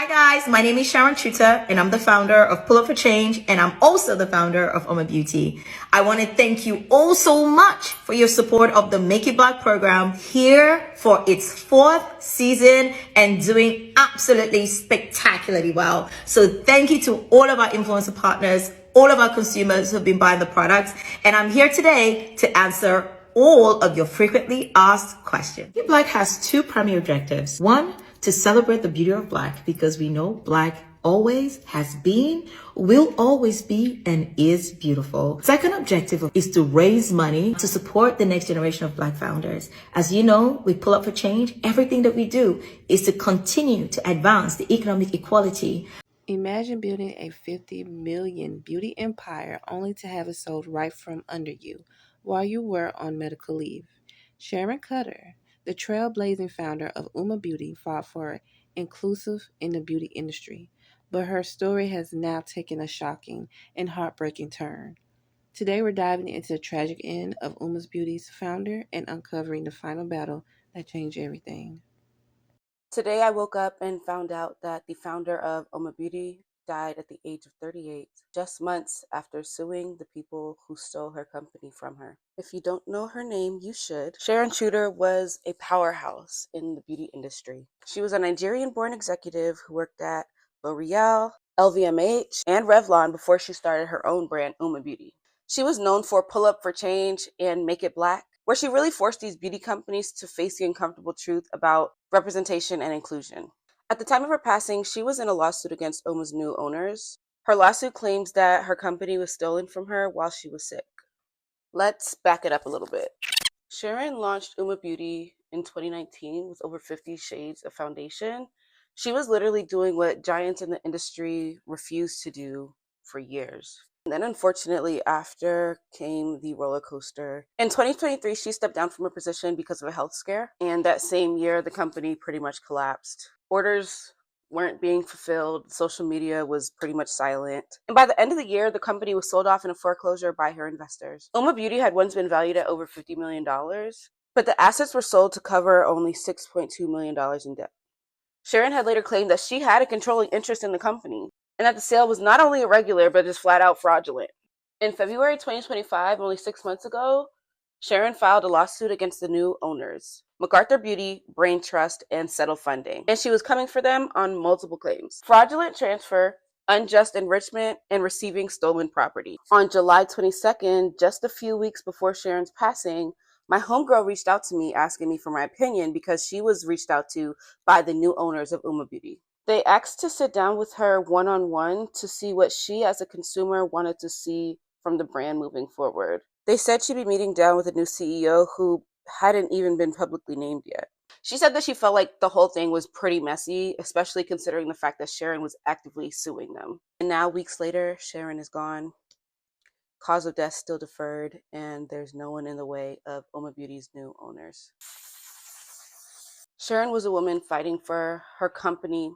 Hi guys, my name is Sharon Chuter and I'm the founder of Pull Up for Change and I'm also the founder of Uoma Beauty. I want to thank you all so much for your support of the Make It Black program here for its 4th season and doing absolutely spectacularly well. So thank you to all of our influencer partners, all of our consumers who have been buying the products, and I'm here today to answer all of your frequently asked questions. Make It Black has 2 primary objectives. One, to celebrate the beauty of Black, because we know Black always has been, will always be, and is beautiful. Second objective is to raise money to support the next generation of Black founders. As you know, we Pull Up for Change. Everything that we do is to continue to advance the economic equality. Imagine building a 50 million beauty empire only to have it sold right from under you while you were on medical leave. Sharon Chuter, the trailblazing founder of Uoma Beauty, fought for inclusive in the beauty industry, but her story has now taken a shocking and heartbreaking turn. Today we're diving into the tragic end of Uoma Beauty's founder and uncovering the final battle that changed everything. Today I woke up and found out that the founder of Uoma Beauty died at the age of 38, just months after suing the people who stole her company from her. If you don't know her name, you should. Sharon Chuter was a powerhouse in the beauty industry. She was a Nigerian-born executive who worked at L'Oreal, LVMH, and Revlon before she started her own brand, Uoma Beauty. She was known for Pull Up for Change and Make It Black, where she really forced these beauty companies to face the uncomfortable truth about representation and inclusion. At the time of her passing, she was in a lawsuit against Uoma's new owners. Her lawsuit claims that her company was stolen from her while she was sick. Let's back it up a little bit. Sharon launched Uoma Beauty in 2019 with over 50 shades of foundation. She was literally doing what giants in the industry refused to do for years. And then unfortunately, after came the roller coaster. In 2023, she stepped down from her position because of a health scare. And that same year, the company pretty much collapsed. Orders weren't being fulfilled. Social media was pretty much silent. And by the end of the year, the company was sold off in a foreclosure by her investors. Uoma Beauty had once been valued at over $50 million, but the assets were sold to cover only $6.2 million in debt. Sharon had later claimed that she had a controlling interest in the company, and that the sale was not only irregular, but just flat out fraudulent. In February 2025, only 6 months ago, Sharon filed a lawsuit against the new owners, MacArthur Beauty, Brain Trust, and Settle Funding, and she was coming for them on multiple claims: fraudulent transfer, unjust enrichment, and receiving stolen property. On July 22nd, just a few weeks before Sharon's passing, my homegirl reached out to me asking me for my opinion because she was reached out to by the new owners of Uoma Beauty. They asked to sit down with her one-on-one to see what she as a consumer wanted to see from the brand moving forward. They said she'd be meeting down with a new CEO who hadn't even been publicly named yet. She said that she felt like the whole thing was pretty messy, especially considering the fact that Sharon was actively suing them. And now, weeks later, Sharon is gone. Cause of death still deferred, and there's no one in the way of Uoma Beauty's new owners. Sharon was a woman fighting for her company,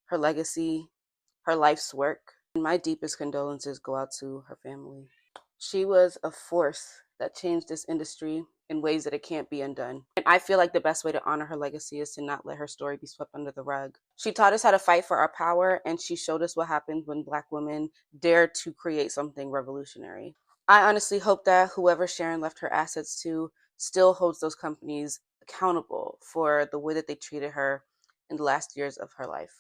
her legacy, her life's work, and my deepest condolences go out to her family. She was a force that changed this industry in ways that it can't be undone. And I feel like the best way to honor her legacy is to not let her story be swept under the rug. She taught us how to fight for our power, and she showed us what happens when Black women dare to create something revolutionary. I honestly hope that whoever Sharon left her assets to still holds those companies accountable for the way that they treated her in the last years of her life.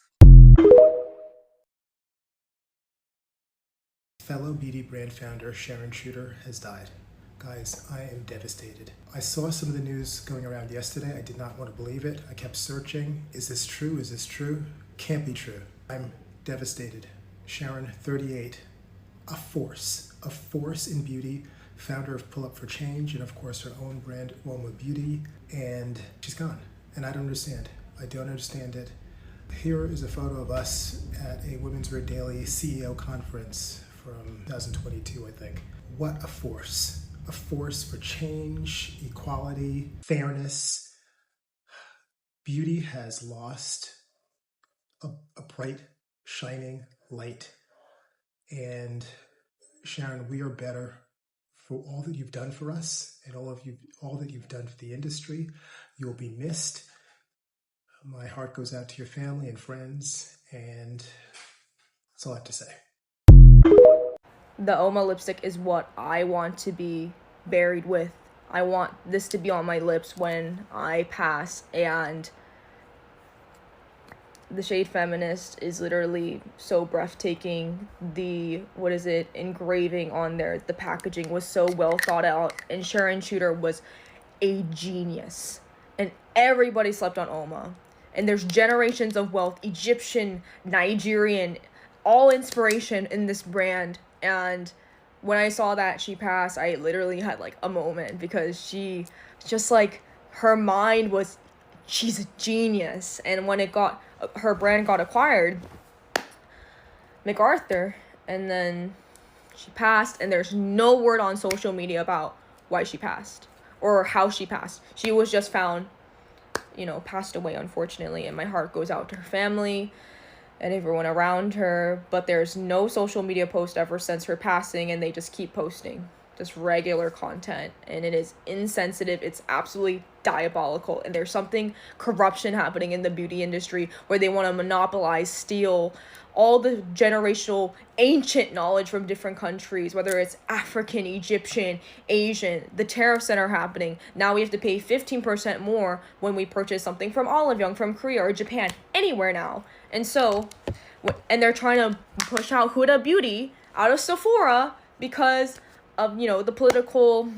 Fellow beauty brand founder Sharon Chuter has died. Guys, I am devastated. I saw some of the news going around yesterday. I did not want to believe it. I kept searching. Is this true? Is this true? Can't be true. I'm devastated. Sharon, 38, a force in beauty, founder of Pull Up for Change, and of course her own brand, Uoma Beauty, and she's gone. And I don't understand. I don't understand it. Here is a photo of us at a Women's Wear Daily CEO conference from 2022, I think. What a force. A force for change, equality, fairness. Beauty has lost a bright, shining light. And Sharon, we are better for all that you've done for us and all that you've done for the industry. You will be missed. My heart goes out to your family and friends, And that's all I have to say. The Uoma lipstick is what I want to be buried with. I want this to be on my lips when I pass, and the shade Feminist is literally so breathtaking. The, engraving on there, the packaging was so well thought out, and Sharon Chuter was a genius. And everybody slept on Uoma. And there's generations of wealth, Egyptian, Nigerian, all inspiration in this brand. And when I saw that she passed, I literally had like a moment, because she just like, her mind was, she's a genius. And when her brand got acquired, MacArthur, and then she passed, and there's no word on social media about why she passed or how she passed. She was just found, passed away, unfortunately, and my heart goes out to her family and everyone around her. But there's no social media post ever since her passing, and they just keep posting just regular content, and it is insensitive. It's absolutely diabolical, and there's something corruption happening in the beauty industry where they want to monopolize, steal all the generational ancient knowledge from different countries, whether it's African, Egyptian, Asian. The tariffs that are happening now, we have to pay 15% more when we purchase something from Olive Young, from Korea or Japan, anywhere now. And so, and they're trying to push out Huda Beauty out of Sephora because of, the political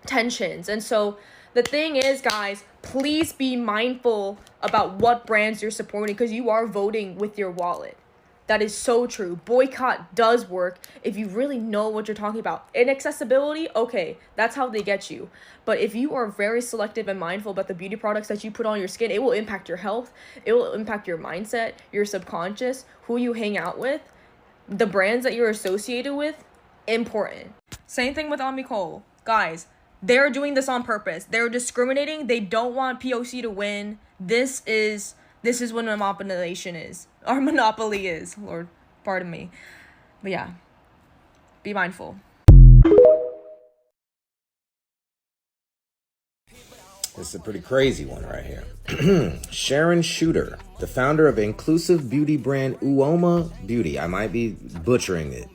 tensions. And so the thing is, guys, please be mindful about what brands you're supporting, because you are voting with your wallet. That is so true. Boycott does work if you really know what you're talking about. Inaccessibility, okay, that's how they get you. But if you are very selective and mindful about the beauty products that you put on your skin, it will impact your health. It will impact your mindset, your subconscious, who you hang out with, the brands that you're associated with. Important. Same thing with Omnicole. Guys, they're doing this on purpose. They're discriminating. They don't want POC to win. This is what monopolization is. Or monopoly is. Lord, pardon me. But yeah, be mindful. This is a pretty crazy one right here. Sharon Chuter, the founder of inclusive beauty brand Uoma Beauty. I might be butchering it.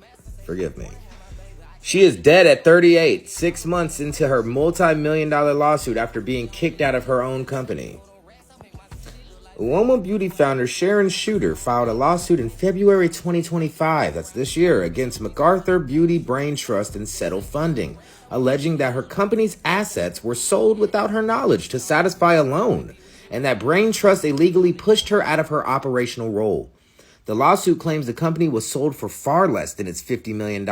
Forgive me. She is dead at 38, 6 months into her multi-million-dollar lawsuit after being kicked out of her own company. Uoma Beauty founder Sharon Chuter filed a lawsuit in February 2025, that's this year, against MacArthur Beauty Brain Trust and Settle Funding, alleging that her company's assets were sold without her knowledge to satisfy a loan, and that Brain Trust illegally pushed her out of her operational role. The lawsuit claims the company was sold for far less than its $50 million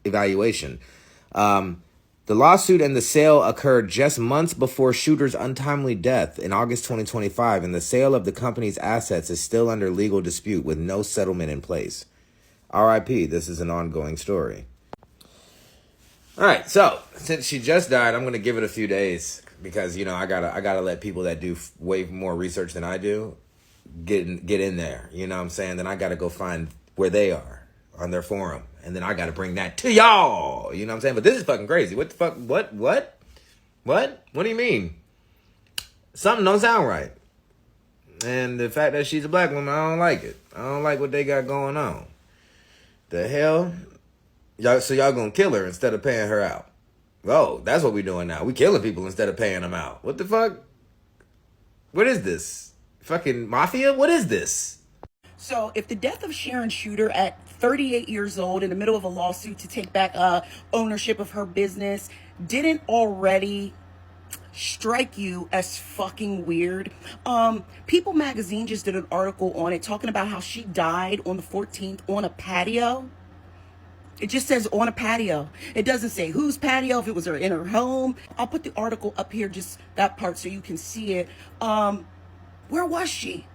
evaluation. The lawsuit and the sale occurred just months before Chuter's untimely death in August 2025, and the sale of the company's assets is still under legal dispute with no settlement in place. RIP, this is an ongoing story. All right, so since she just died, I'm going to give it a few days because, I gotta let people that do way more research than I do get in there. You know what I'm saying? Then I got to go find where they are on their forum. And then I got to bring that to y'all. You know what I'm saying? But this is fucking crazy. What the fuck? What? What do you mean? Something don't sound right. And the fact that she's a black woman, I don't like it. I don't like what they got going on. The hell? Y'all gonna kill her instead of paying her out. Oh, that's what we doing now. We killing people instead of paying them out. What the fuck? What is this? Fucking mafia? What is this? So if the death of Sharon Chuter at 38 years old in the middle of a lawsuit to take back ownership of her business didn't already strike you as fucking weird, People magazine just did an article on it talking about how she died on the 14th on a patio. It just says on a patio. It doesn't say whose patio, if it was in her home. I'll put the article up here, just that part, so you can see it. Where was she?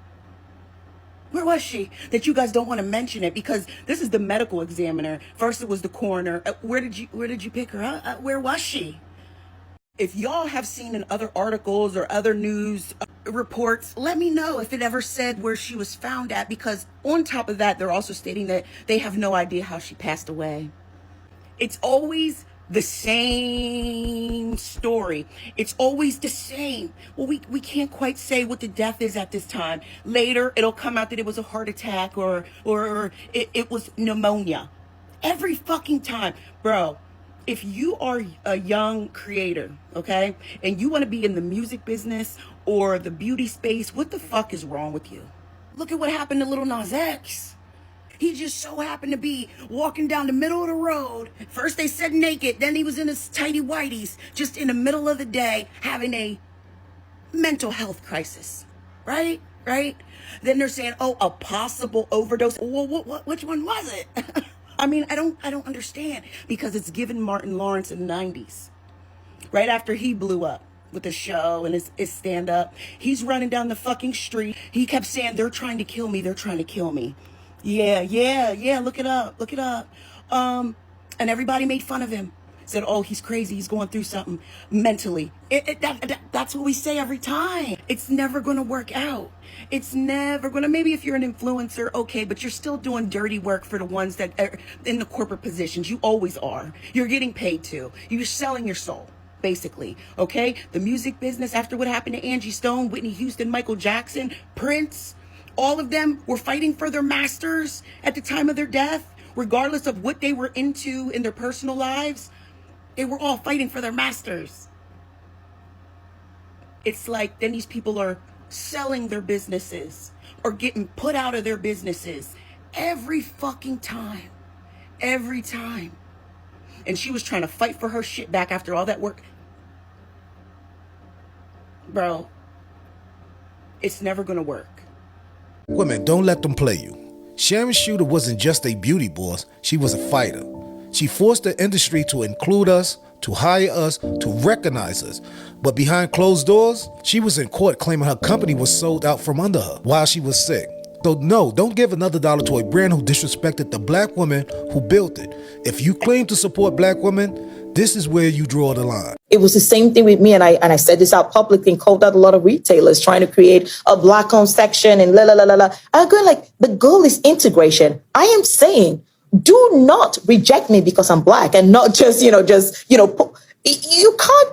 Where was she? That you guys don't want to mention it because this is the medical examiner. First it was the coroner. Where did you pick her up? Where was she? If y'all have seen in other articles or other news reports, let me know if it ever said where she was found at, because on top of that, they're also stating that they have no idea how she passed away. It's always the same story. It's always the same. Well, we can't quite say what the death is at this time. Later, it'll come out that it was a heart attack or it was pneumonia. Every fucking time. Bro, if you are a young creator, okay, and you want to be in the music business or the beauty space, what the fuck is wrong with you? Look at what happened to Lil Nas X. He just so happened to be walking down the middle of the road. First they said naked, then he was in his tighty whities, just in the middle of the day, having a mental health crisis. Right? Right? Then they're saying, oh, a possible overdose. Well, which one was it? I mean, I don't understand, because it's given Martin Lawrence in the 90s. Right after he blew up with the show and his stand-up, he's running down the fucking street. He kept saying, they're trying to kill me, they're trying to kill me. Yeah, look it up. And everybody made fun of him. Said, oh, he's crazy, he's going through something mentally. That's what we say every time. It's never gonna work out. It's never gonna, maybe if you're an influencer, okay, but you're still doing dirty work for the ones that are in the corporate positions. You always are. You're getting paid to. You're selling your soul, basically, okay? The music business, after what happened to Angie Stone, Whitney Houston, Michael Jackson, Prince, all of them were fighting for their masters at the time of their death, regardless of what they were into in their personal lives. They were all fighting for their masters. It's like then these people are selling their businesses or getting put out of their businesses every fucking time. Every time. And she was trying to fight for her shit back after all that work. Bro, it's never gonna work. Women, don't let them play you. Sharon Chuter wasn't just a beauty boss, she was a fighter. She forced the industry to include us, to hire us, to recognize us. But behind closed doors, she was in court claiming her company was sold out from under her while she was sick. So no, don't give another dollar to a brand who disrespected the black woman who built it. If you claim to support black women, this is where you draw the line. It was the same thing with me, and I said this out publicly and called out a lot of retailers trying to create a black-owned section and la la la la la. I'm going like, the goal is integration. I am saying, do not reject me because I'm black, and not just you can't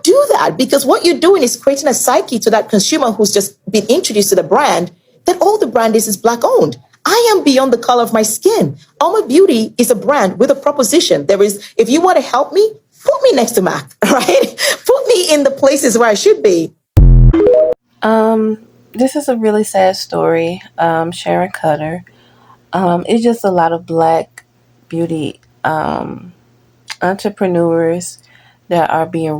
do that, because what you're doing is creating a psyche to that consumer who's just been introduced to the brand that all the brand is black owned. I am beyond the color of my skin. Uoma Beauty is a brand with a proposition. There is, if you want to help me, put me next to Mac, right? Put me in the places where I should be. This is a really sad story. Sharon Chuter. It's just a lot of black beauty entrepreneurs that are being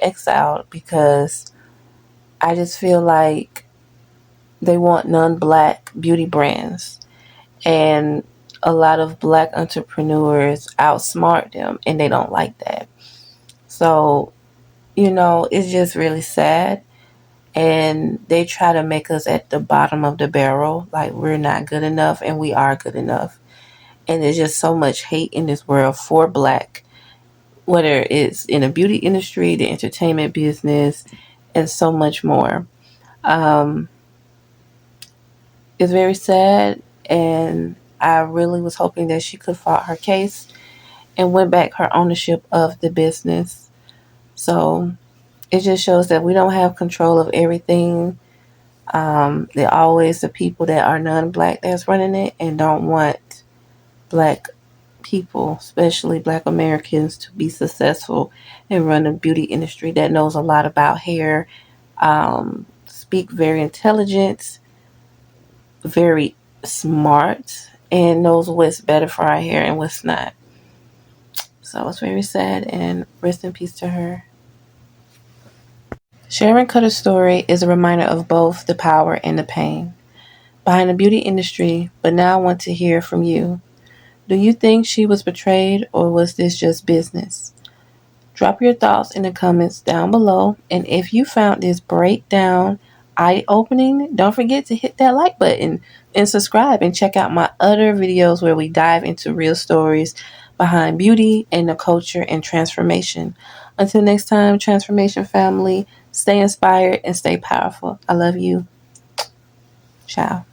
exiled, because I just feel like they want non-black beauty brands, and a lot of black entrepreneurs outsmart them, and they don't like that. So, it's just really sad. And they try to make us at the bottom of the barrel, like we're not good enough, and we are good enough. And there's just so much hate in this world for black, whether it's in the beauty industry, the entertainment business, and so much more. It's very sad, and I really was hoping that she could fought her case and win back her ownership of the business. So it just shows that we don't have control of everything. They're always the people that are non-black that's running it and don't want black people, especially black Americans, to be successful and run a beauty industry that knows a lot about hair, speak very intelligent, very smart, and knows what's better for our hair and what's not. So it's very sad, and rest in peace to her. Sharon Chuter's story is a reminder of both the power and the pain behind the beauty industry, but now I want to hear from you. Do you think she was betrayed, or was this just business? Drop your thoughts in the comments down below, and if you found this breakdown eye-opening, don't forget to hit that like button and subscribe, and check out my other videos where we dive into real stories behind beauty and the culture and transformation. Until next time, Transformation family, stay inspired and stay powerful. I love you. Ciao.